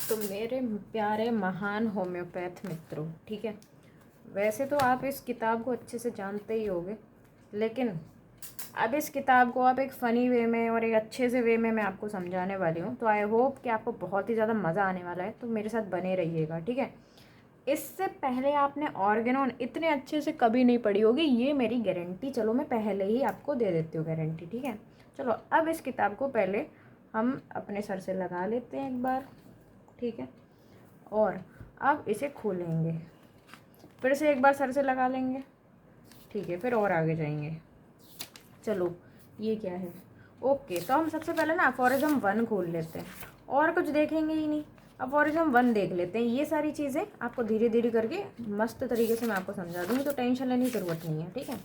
तो मेरे प्यारे महान होम्योपैथ मित्रों, ठीक है, वैसे तो आप इस किताब को अच्छे से जानते ही होंगे, लेकिन अब इस किताब को आप एक फ़नी वे में और एक अच्छे से वे में मैं आपको समझाने वाली हूँ। तो आई होप कि आपको बहुत ही ज़्यादा मज़ा आने वाला है, तो मेरे साथ बने रहिएगा, ठीक है। इससे पहले आपने ऑर्गेनॉन इतने अच्छे से कभी नहीं पढ़ी होगी, ये मेरी गारंटी। चलो मैं पहले ही आपको दे देती हूँ गारंटी, ठीक है। चलो अब इस किताब को पहले हम अपने सर से लगा लेते हैं एक बार, ठीक है, और अब इसे खोलेंगे, फिर से एक बार सर से लगा लेंगे, ठीक है, फिर और आगे जाएंगे। चलो ये क्या है, ओके। तो हम सबसे पहले ना अफोरिज्म 1 खोल लेते हैं, और कुछ देखेंगे ही नहीं, अफोरिज्म 1 देख लेते हैं। ये सारी चीज़ें आपको धीरे धीरे करके मस्त तरीके से मैं आपको समझा दूँगी, तो टेंशन लेने की ज़रूरत नहीं है, ठीक है।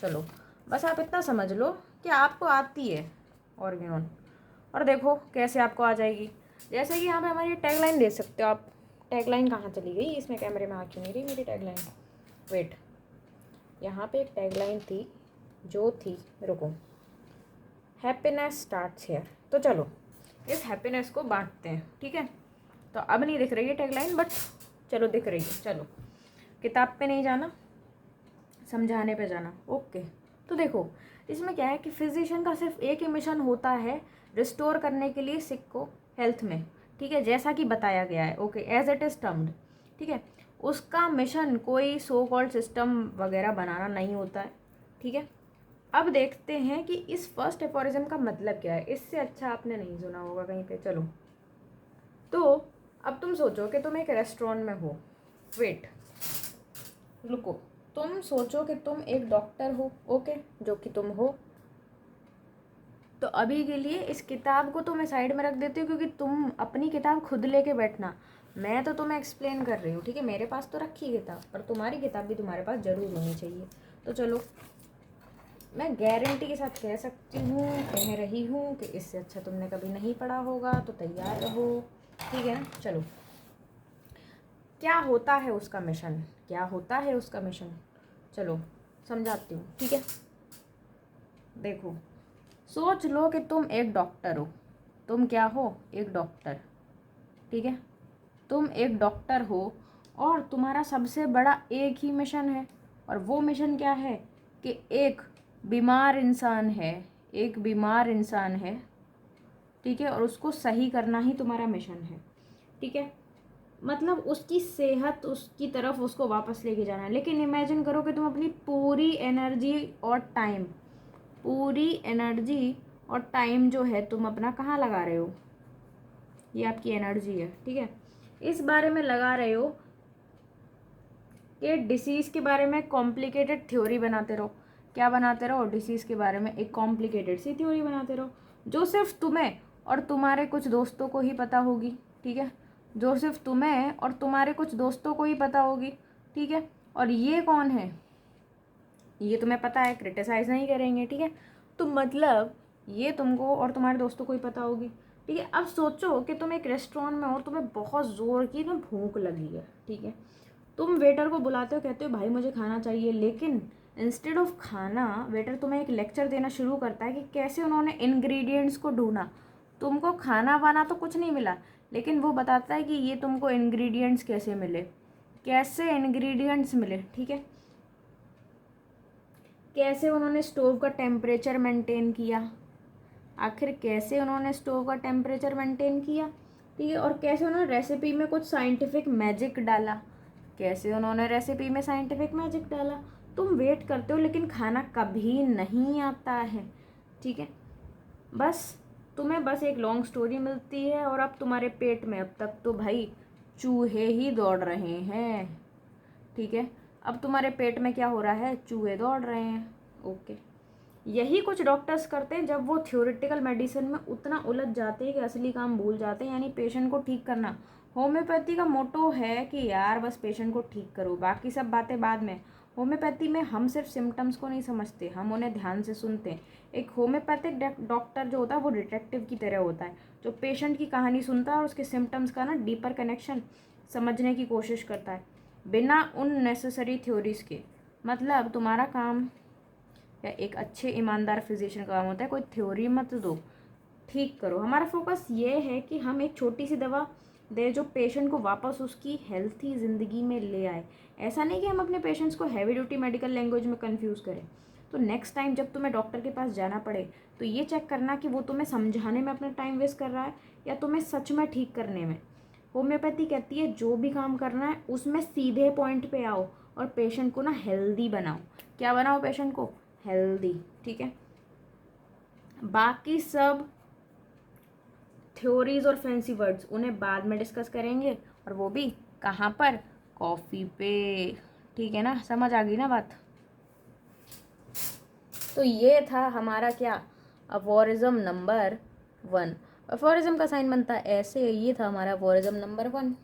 चलो बस आप इतना समझ लो कि आपको आती है ऑर्गेनॉन, और देखो कैसे आपको आ जाएगी। जैसे कि यहाँ पे हमारी टैगलाइन देख सकते हो आप। टैगलाइन कहाँ चली गई, इसमें कैमरे में आ क्यों नहीं रही मेरी टैगलाइन। वेट, यहाँ पे एक टैगलाइन थी जो थी, रुको, हैप्पीनेस स्टार्ट्स हियर। तो चलो इस हैप्पीनेस को बांटते हैं, ठीक है। तो अब नहीं दिख रही है टैगलाइन, बट चलो दिख रही है। चलो किताब पे नहीं जाना, समझाने पे जाना, ओके। तो देखो इसमें क्या है कि फिजिशियन का सिर्फ एक ही मिशन होता है, रिस्टोर करने के लिए सिक को हेल्थ में, ठीक है, जैसा कि बताया गया है, okay, as it is termed, ठीक है। उसका मिशन कोई सो कॉल्ड सिस्टम वगैरह बनाना नहीं होता है, ठीक है। अब देखते हैं कि इस फर्स्ट एफोरिज्म का मतलब क्या है। इससे अच्छा आपने नहीं सुना होगा कहीं पे। चलो तो अब तुम सोचो कि तुम एक रेस्टोरेंट में हो। वेट, रुको, तुम सोचो कि तुम एक डॉक्टर हो, ओके, जो कि तुम हो। तो अभी के लिए इस किताब को तो मैं साइड में रख देती हूँ, क्योंकि तुम अपनी किताब खुद लेके बैठना, मैं तो तुम्हें एक्सप्लेन कर रही हूँ, ठीक है। मेरे पास तो रखी किताब, पर तुम्हारी किताब भी तुम्हारे पास ज़रूर होनी चाहिए। तो चलो मैं गारंटी के साथ कह सकती हूँ, कह रही हूँ कि इससे अच्छा तुमने कभी नहीं पढ़ा होगा, तो तैयार रहो, ठीक है ना। चलो क्या होता है उसका मिशन, क्या होता है उसका मिशन, चलो समझाती हूँ, ठीक है। देखो सोच लो कि तुम एक डॉक्टर हो। तुम क्या हो, एक डॉक्टर, ठीक है। तुम एक डॉक्टर हो और तुम्हारा सबसे बड़ा एक ही मिशन है, और वो मिशन क्या है कि एक बीमार इंसान है, एक बीमार इंसान है, ठीक है, और उसको सही करना ही तुम्हारा मिशन है, ठीक है। मतलब उसकी सेहत, उसकी तरफ उसको वापस लेके जाना है। लेकिन इमेजिन करो कि तुम अपनी पूरी एनर्जी और टाइम, पूरी एनर्जी और टाइम जो है तुम अपना कहाँ लगा रहे हो, ये आपकी एनर्जी है, ठीक है, इस बारे में लगा रहे हो कि डिसीज़ के बारे में कॉम्प्लिकेटेड थ्योरी बनाते रहो। क्या बनाते रहो, डिसीज़ के बारे में एक कॉम्प्लिकेटेड सी थ्योरी बनाते रहो, जो सिर्फ तुम्हें और तुम्हारे कुछ दोस्तों को ही पता होगी, ठीक है, जो सिर्फ तुम्हें और तुम्हारे कुछ दोस्तों को ही पता होगी, ठीक है। और ये कौन है, ये तुम्हें पता है, क्रिटिसाइज़ नहीं करेंगे, ठीक है। तो मतलब ये तुमको और तुम्हारे दोस्तों को ही पता होगी, ठीक है। अब सोचो कि तुम एक रेस्टोरेंट में हो, तुम्हें बहुत ज़ोर की ना भूख लगी है, ठीक है। तुम वेटर को बुलाते हो, कहते हो भाई मुझे खाना चाहिए, लेकिन इंस्टेड ऑफ खाना वेटर तुम्हें एक लेक्चर देना शुरू करता है कि कैसे उन्होंने इंग्रेडिएंट्स को ढूंढा। तुमको खाना वाना तो कुछ नहीं मिला, लेकिन वो बताता है कि ये तुमको इंग्रेडिएंट्स कैसे मिले, कैसे इंग्रेडिएंट्स मिले, ठीक है, कैसे उन्होंने स्टोव का टेम्परेचर मेंटेन किया, आखिर कैसे उन्होंने स्टोव का टेम्परेचर मेंटेन किया, ठीक है, और कैसे उन्होंने रेसिपी में कुछ साइंटिफिक मैजिक डाला, कैसे उन्होंने रेसिपी में साइंटिफिक मैजिक डाला। तुम वेट करते हो, लेकिन खाना कभी नहीं आता है, ठीक है। बस तुम्हें बस एक लॉन्ग स्टोरी मिलती है, और अब तुम्हारे पेट में अब तक तो भाई चूहे ही दौड़ रहे हैं, ठीक है। अब तुम्हारे पेट में क्या हो रहा है, चूहे दौड़ रहे हैं, ओके। यही कुछ डॉक्टर्स करते हैं जब वो थ्योरेटिकल मेडिसिन में उतना उलझ जाते हैं कि असली काम भूल जाते हैं, यानी पेशेंट को ठीक करना। होम्योपैथी का मोटो है कि यार बस पेशेंट को ठीक करो, बाकी सब बातें बाद में। होम्योपैथी में हम सिर्फ सिम्टम्स को नहीं समझते, हम उन्हें ध्यान से सुनते हैं। एक होम्योपैथिक डॉक्टर जो होता है वो डिटेक्टिव की तरह होता है, जो पेशेंट की कहानी सुनता है और उसके सिम्टम्स का ना डीपर कनेक्शन समझने की कोशिश करता है, बिना उन नेसेसरी थ्योरीज के। मतलब तुम्हारा काम या एक अच्छे ईमानदार फिजिशियन का काम होता है, कोई थ्योरी मत दो, ठीक करो। हमारा फोकस ये है कि हम एक छोटी सी दवा दे जो पेशेंट को वापस उसकी हेल्थी ज़िंदगी में ले आए। ऐसा नहीं कि हम अपने पेशेंट्स को हैवी ड्यूटी मेडिकल लैंग्वेज में कंफ्यूज करें। तो नेक्स्ट टाइम जब तुम्हें डॉक्टर के पास जाना पड़े तो ये चेक करना कि वो तुम्हें समझाने में अपना टाइम वेस्ट कर रहा है या तुम्हें सच में ठीक करने में। होम्योपैथी कहती है जो भी काम करना है उसमें सीधे पॉइंट पे आओ और पेशेंट को ना हेल्दी बनाओ। क्या बनाओ पेशेंट को? हेल्दी। ठीक है, बाकी सब थ्योरीज और फैंसी वर्ड्स उन्हें बाद में डिस्कस करेंगे, और वो भी कहाँ पर? कॉफ़ी पे। ठीक है ना, समझ आ गई ना बात? तो ये था हमारा क्या, अफोरिज्म नंबर 1। अफोरिज्म का साइन बनता है ऐसे, ये था हमारा अफोरिज्म नंबर 1।